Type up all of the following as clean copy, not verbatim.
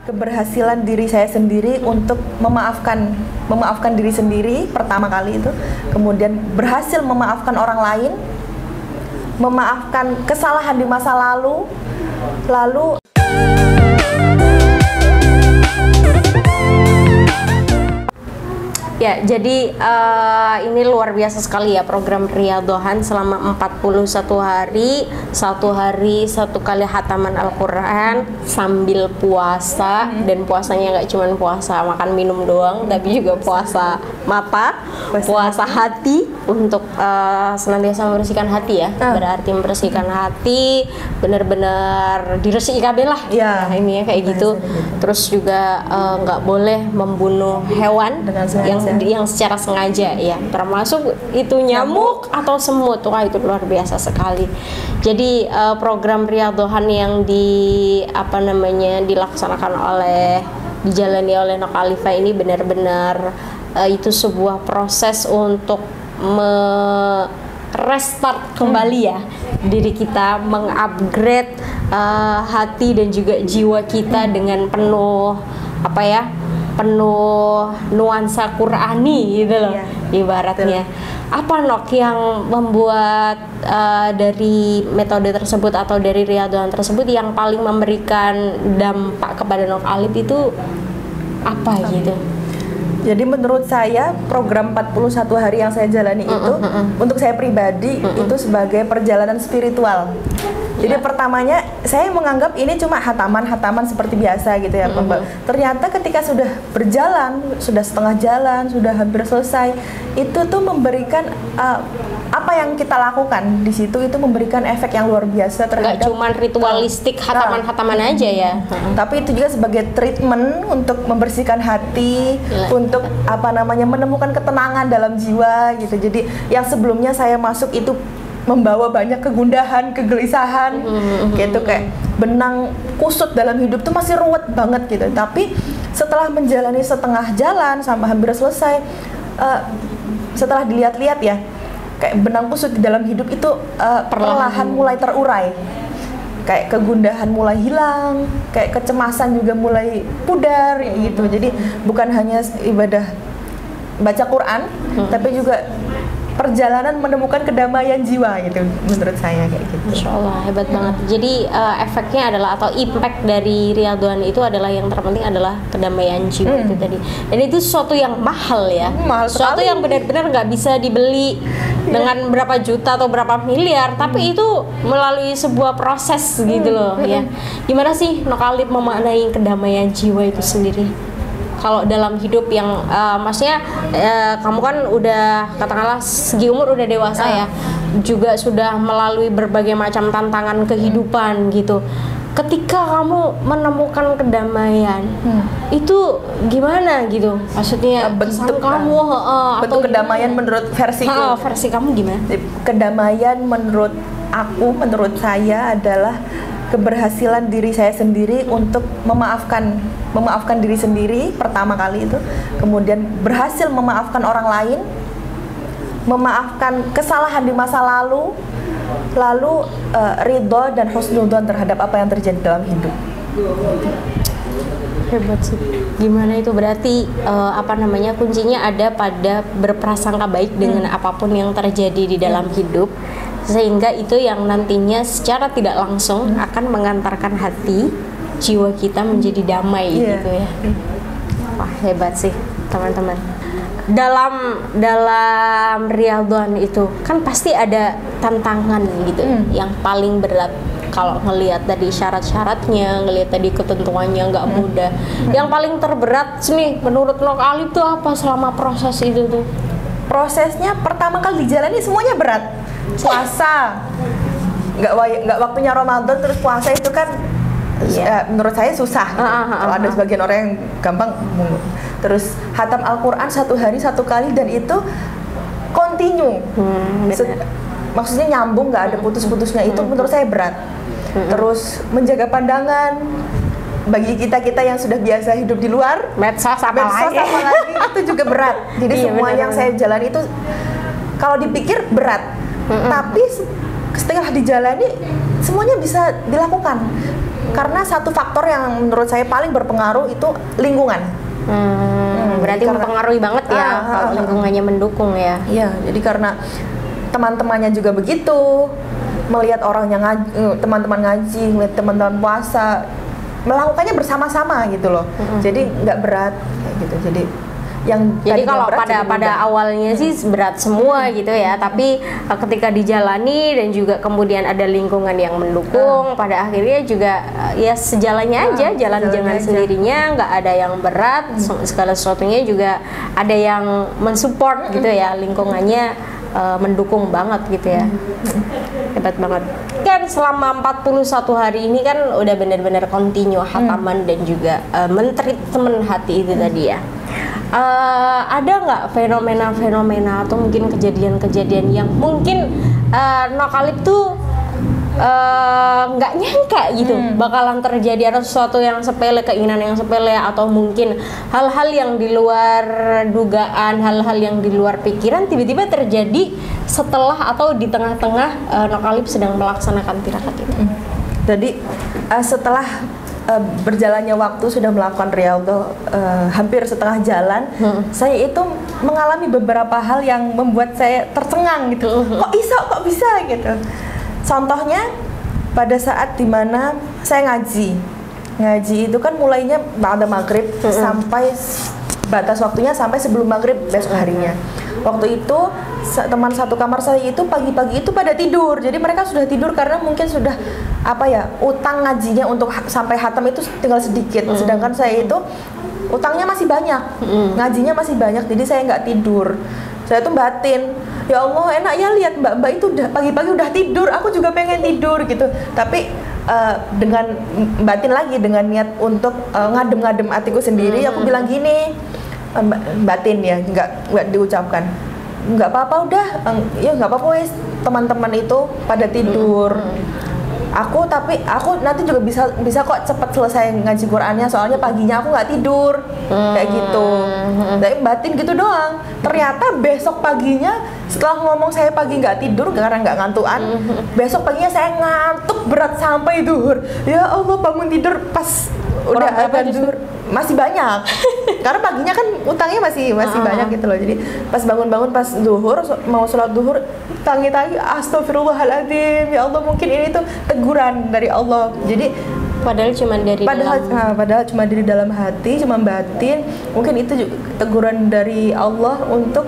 keberhasilan diri saya sendiri untuk memaafkan diri sendiri pertama kali itu, kemudian berhasil memaafkan orang lain, memaafkan kesalahan di masa lalu, lalu ya, jadi ini luar biasa sekali ya program Riyadhohan selama 41 hari, satu hari satu kali hataman Al-Quran sambil puasa. Dan puasanya nggak cuma puasa makan minum doang, tapi juga puasa mata, puasa hati untuk senantiasa membersihkan hati ya. Berarti membersihkan hati, benar-benar diresiki kabeh lah ya. Nah, ini ya kayak gitu. Terus juga nggak boleh membunuh hewan yang secara sengaja ya, termasuk itu nyamuk atau semut. Wah, itu luar biasa sekali. Jadi program Riyadhohan yang dilaksanakan dijalani oleh Nok Alifa ini benar-benar itu sebuah proses untuk restart kembali ya diri kita, mengupgrade hati dan juga jiwa kita dengan penuh penuh nuansa Qur'ani gitu loh, ibaratnya. Apa Nok yang membuat dari metode tersebut atau dari Riyadhohan tersebut yang paling memberikan dampak kepada Nok Alif itu apa gitu? Jadi menurut saya program 41 hari yang saya jalani itu untuk saya pribadi itu sebagai perjalanan spiritual. Jadi pertamanya saya menganggap ini cuma hataman-hataman seperti biasa gitu ya, Ternyata ketika sudah berjalan, sudah setengah jalan, sudah hampir selesai, itu tuh memberikan apa yang kita lakukan di situ itu memberikan efek yang luar biasa terhadap. Nggak cuma ritualistik hataman-hataman aja ya. Tapi itu juga sebagai treatment untuk membersihkan hati, untuk menemukan ketenangan dalam jiwa gitu. Jadi yang sebelumnya saya masuk itu membawa banyak kegundahan, kegelisahan, gitu, kayak benang kusut dalam hidup tuh masih ruwet banget gitu. Tapi setelah menjalani setengah jalan sampai hampir selesai, setelah dilihat-lihat ya, kayak benang kusut di dalam hidup itu perlahan mulai terurai. Kayak kegundahan mulai hilang, kayak kecemasan juga mulai pudar gitu. Jadi bukan hanya ibadah baca Quran, tapi juga perjalanan menemukan kedamaian jiwa gitu, menurut saya kayak gitu. Masya Allah, hebat banget. Jadi efeknya adalah atau impact dari Riyadhohan itu adalah yang terpenting adalah kedamaian jiwa itu tadi. Dan itu sesuatu yang mahal ya, sesuatu yang benar-benar nggak bisa dibeli dengan berapa juta atau berapa miliar, tapi itu melalui sebuah proses gitu loh ya. Gimana sih Nok Alif memaknai kedamaian jiwa itu sendiri? Kalau dalam hidup yang maksudnya kamu kan udah katakanlah segi umur udah dewasa ya, juga sudah melalui berbagai macam tantangan kehidupan gitu. Ketika kamu menemukan kedamaian, itu gimana gitu? Maksudnya bentuk kamu bentuk kedamaian menurut versiku. Versi kamu gimana? Kedamaian menurut aku, menurut saya adalah keberhasilan diri saya sendiri untuk memaafkan diri sendiri pertama kali itu, kemudian berhasil memaafkan orang lain, memaafkan kesalahan di masa lalu, lalu ridho dan husnudzon terhadap apa yang terjadi dalam hidup. Hebat sih. Gimana itu berarti kuncinya ada pada berprasangka baik dengan apapun yang terjadi di dalam hidup, sehingga itu yang nantinya secara tidak langsung akan mengantarkan hati jiwa kita menjadi damai gitu ya. Wah, hebat sih teman-teman. Dalam Riyadhohan itu kan pasti ada tantangan gitu yang paling berat. Kalau ngelihat tadi syarat-syaratnya, ngelihat tadi ketentuannya nggak mudah. Yang paling terberat nih menurut Nok Alif tuh apa selama proses itu tuh? Prosesnya pertama kali dijalani semuanya berat. Puasa, nggak waktunya Ramadan terus puasa itu kan menurut saya susah. Kalau ada sebagian orang yang gampang. Terus hatam Al-Quran satu hari satu kali dan itu continue. Maksudnya nyambung, nggak ada putus-putusnya. Itu menurut saya berat. Terus menjaga pandangan bagi kita yang sudah biasa hidup di luar, medsos apalagi itu juga berat. Jadi semua yang saya jalani itu kalau dipikir berat, tapi setelah dijalani semuanya bisa dilakukan. Karena satu faktor yang menurut saya paling berpengaruh itu lingkungan. Berarti mempengaruhi banget ya kalau lingkungannya mendukung ya. Iya, jadi karena teman-temannya juga begitu, melihat orang yang teman-teman ngaji, melihat teman-teman puasa, melakukannya bersama-sama gitu loh. Jadi nggak berat kayak gitu. Jadi kalau pada awalnya sih berat semua gitu ya, tapi ketika dijalani dan juga kemudian ada lingkungan yang mendukung, pada akhirnya juga ya sejalannya aja, jalan dengan sendirinya, nggak ada yang berat, segala sesuatunya juga ada yang mensupport gitu ya, lingkungannya mendukung banget gitu ya. Hebat banget. Kan selama 41 hari ini kan udah benar-benar continue hataman dan juga mentreatment hati itu tadi ya. Ada nggak fenomena-fenomena atau mungkin kejadian-kejadian yang mungkin Nokalib tuh nggak nyangka gitu bakalan terjadi, ada sesuatu yang sepele, keinginan yang sepele, atau mungkin hal-hal yang di luar dugaan, hal-hal yang di luar pikiran tiba-tiba terjadi setelah atau di tengah-tengah Nokalib sedang melaksanakan tirakat itu. Jadi setelah berjalannya waktu sudah melakukan riyadhah hampir setengah jalan, saya itu mengalami beberapa hal yang membuat saya tercengang gitu. Kok bisa gitu. Contohnya pada saat dimana saya ngaji itu kan mulainya pada maghrib sampai batas waktunya sampai sebelum maghrib besok harinya. Waktu itu teman satu kamar saya itu pagi-pagi itu pada tidur, jadi mereka sudah tidur karena mungkin sudah utang ngajinya untuk sampai hatam itu tinggal sedikit, sedangkan saya itu utangnya masih banyak, ngajinya masih banyak, jadi saya nggak tidur. Saya tuh batin, ya Allah enak ya lihat mbak-mbak itu udah pagi-pagi udah tidur, aku juga pengen tidur gitu. Tapi dengan batin lagi, dengan niat untuk ngadem-ngadem hatiku sendiri, aku bilang gini, batin ya, nggak diucapkan, nggak apa-apa udah, ya nggak apa-apa wes, teman-teman itu pada tidur. Aku nanti juga bisa kok cepet selesai ngaji Qur'annya, soalnya paginya aku nggak tidur kayak gitu. Tapi batin gitu doang. Ternyata besok paginya setelah ngomong saya pagi nggak tidur karena nggak ngantuan, besok paginya saya ngantuk berat sampai duhur. Ya Allah, bangun tidur pas udah agak duhur masih banyak. Karena paginya kan utangnya masih banyak gitu loh. Jadi pas bangun-bangun pas duhur mau sholat duhur, tangi-tangi astagfirullahaladzim, ya Allah, mungkin ini tuh teguran dari Allah. Jadi padahal cuma dari dalam hati, cuma batin, mungkin itu juga teguran dari Allah untuk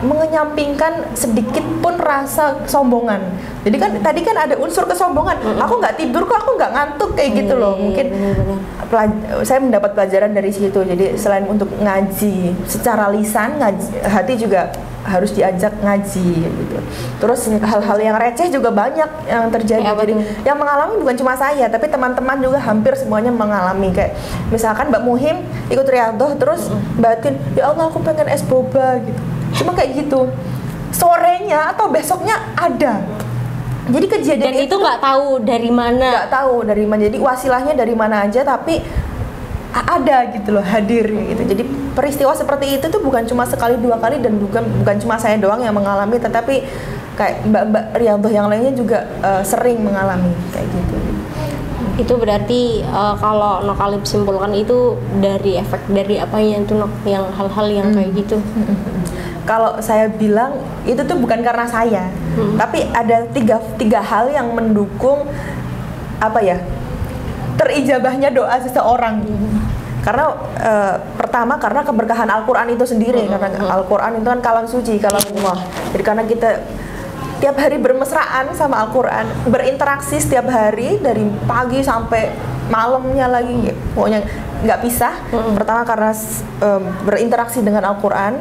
mengenyampingkan sedikit pun rasa kesombongan. Jadi kan tadi kan ada unsur kesombongan, aku nggak tidur kok, aku nggak ngantuk kayak gitu loh. Mungkin saya mendapat pelajaran dari situ. Jadi selain untuk ngaji secara lisan, hati juga harus diajak ngaji gitu. Terus hal-hal yang receh juga banyak yang terjadi. Jadi yang mengalami bukan cuma saya, tapi teman-teman juga hampir semuanya mengalami. Kayak misalkan Mbak Muhim ikut riyadhah terus batin, ya Allah aku pengen es boba gitu. Cuma kayak gitu. Sorenya atau besoknya ada. Jadi kejadian dan itu nggak tahu dari mana. Jadi wasilahnya dari mana aja, tapi ada gitu loh, hadir gitu. Jadi peristiwa seperti itu tuh bukan cuma sekali dua kali, dan bukan cuma saya doang yang mengalami, tetapi kayak mbak-mbak riyadhah yang lainnya juga sering mengalami kayak gitu. Itu berarti kalau Nokalib simpulkan itu dari efek dari apanya itu yang hal-hal yang kayak gitu. Kalau saya bilang itu tuh bukan karena saya, tapi ada tiga hal yang mendukung terijabahnya doa seseorang. Karena pertama karena keberkahan Al-Quran itu sendiri, karena Al-Quran itu kan kalam suci, kalam Allah. Jadi karena kita tiap hari bermesraan sama Al-Quran, berinteraksi setiap hari dari pagi sampai malamnya lagi, pokoknya nggak pisah. Pertama karena berinteraksi dengan Al-Quran,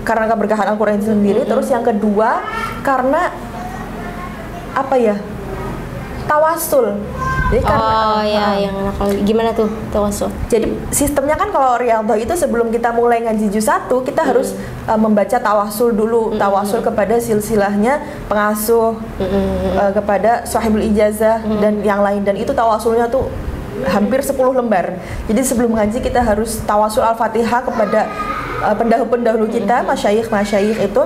karena keberkahan Al-Quran itu sendiri. Terus yang kedua karena tawasul. Jadi gimana tuh tawasul? Jadi sistemnya kan kalau riyadhah itu sebelum kita mulai ngaji juz 1 kita harus membaca tawasul dulu, tawasul kepada silsilahnya pengasuh, kepada sahibul ijazah dan yang lain, dan itu tawasulnya tuh hampir 10 lembar. Jadi sebelum ngaji kita harus tawasul Al-Fatihah kepada pendahulu kita, masyayikh itu.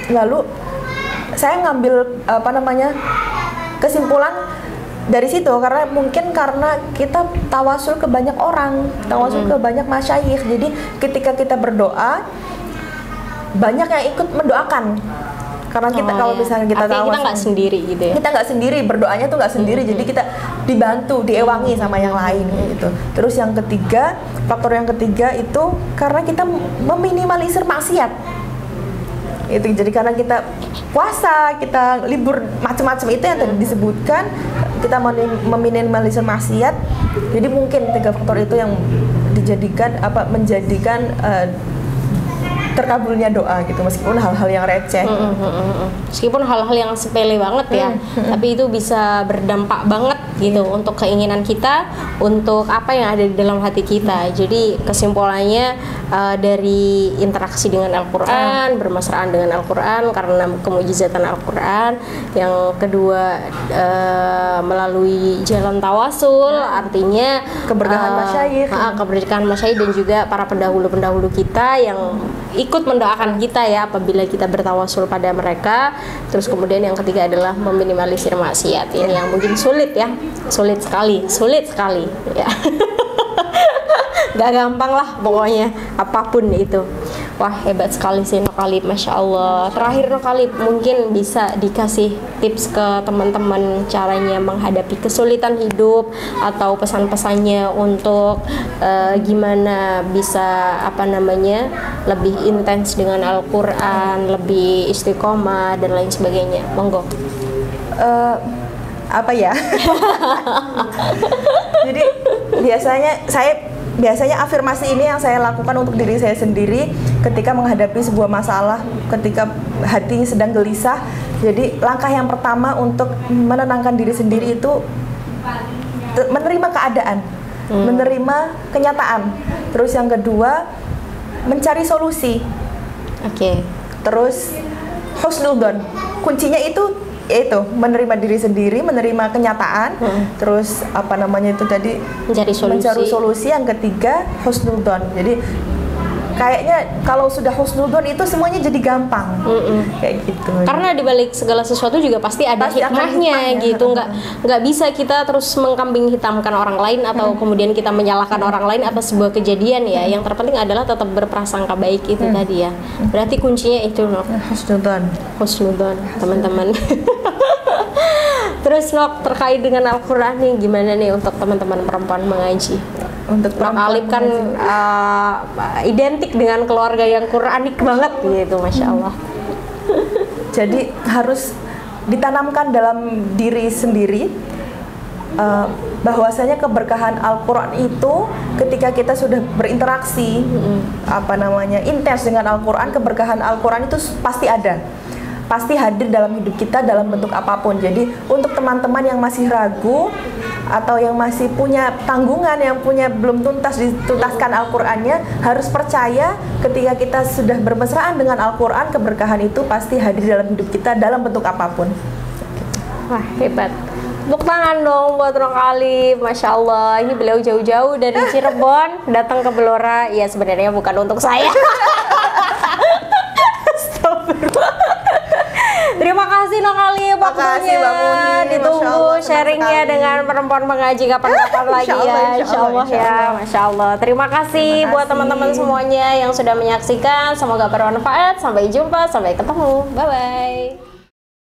Lalu saya ngambil kesimpulan dari situ karena mungkin karena kita tawasul ke banyak orang, tawasul ke banyak masyayikh. Jadi ketika kita berdoa banyak yang ikut mendoakan. Karena kita kalau misalnya kita artinya kita nggak sendiri gitu ya. Kita nggak sendiri, berdoanya tuh nggak sendiri. Jadi kita dibantu, diewangi sama yang lain gitu. Terus yang ketiga, faktor yang ketiga itu karena kita meminimalisir maksiat. Itu jadi karena kita puasa, kita libur macam-macam itu yang tadi disebutkan, kita meminimalisir maksiat. Jadi mungkin tiga faktor itu yang menjadikan terkabulnya doa gitu, meskipun hal-hal yang receh. Meskipun hal-hal yang sepele banget ya, tapi itu bisa berdampak banget gitu untuk keinginan kita, untuk apa yang ada di dalam hati kita. Jadi kesimpulannya dari interaksi dengan Al-Quran, bermesraan dengan Al-Quran karena kemujizatan Al-Quran. Yang kedua melalui jalan tawasul, artinya keberkahan masyayikh, keberkahan masyayikh dan juga para pendahulu-pendahulu kita yang ikut mendoakan kita ya apabila kita bertawasul pada mereka. Terus kemudian yang ketiga adalah meminimalisir maksiat. Ini yang mungkin sulit ya, sulit sekali ya. Gak gampang lah pokoknya apapun itu. Wah, hebat sekali sih Nokhalib, Masya Allah. Terakhir Nokhalib, mungkin bisa dikasih tips ke teman-teman caranya menghadapi kesulitan hidup atau pesan-pesannya untuk gimana bisa lebih intens dengan Al-Quran, lebih istiqomah dan lain sebagainya. Monggo. Apa ya? Jadi biasanya afirmasi ini yang saya lakukan untuk diri saya sendiri ketika menghadapi sebuah masalah, ketika hati sedang gelisah. Jadi langkah yang pertama untuk menenangkan diri sendiri itu menerima keadaan, menerima kenyataan. Terus yang kedua mencari solusi. Oke. Terus husnudzon. Kuncinya itu yaitu menerima diri sendiri, menerima kenyataan, terus itu tadi mencari solusi. Yang ketiga husnudzon. Jadi kayaknya kalau sudah husnudzon itu semuanya jadi gampang, kayak gitu. Karena dibalik segala sesuatu juga pasti ada hikmahnya gitu. Nggak bisa kita terus mengkambing hitamkan orang lain atau kemudian kita menyalahkan orang lain atas sebuah kejadian ya. Yang terpenting adalah tetap berprasangka baik itu tadi ya. Berarti kuncinya itu husnudzon teman-teman. Terus Nok, terkait dengan Al-Quran nih, gimana nih untuk teman-teman perempuan mengaji? Untuk Nokhalib kan identik dengan keluarga yang Quranik banget gitu, Masya Allah. Jadi harus ditanamkan dalam diri sendiri bahwasanya keberkahan Al-Quran itu ketika kita sudah berinteraksi intens dengan Al-Quran, keberkahan Al-Quran itu pasti ada, pasti hadir dalam hidup kita dalam bentuk apapun. Jadi untuk teman-teman yang masih ragu atau yang masih punya tanggungan, yang belum dituntaskan Al-Qur'annya, harus percaya ketika kita sudah bermesraan dengan Al-Qur'an, keberkahan itu pasti hadir dalam hidup kita dalam bentuk apapun. Wah, hebat. Tepuk tangan dong buat Nokhalib, Masya Allah. Ini beliau jauh-jauh dari Cirebon datang ke Blora. Ya sebenarnya bukan untuk saya. Terima kasih Nokhalib waktunya, ditunggu sharingnya dengan perempuan mengaji kapan-kapan lagi ya, Insya Allah ya, Masya Allah. Terima kasih buat teman-teman semuanya yang sudah menyaksikan, semoga bermanfaat. Sampai jumpa, sampai ketemu, bye bye.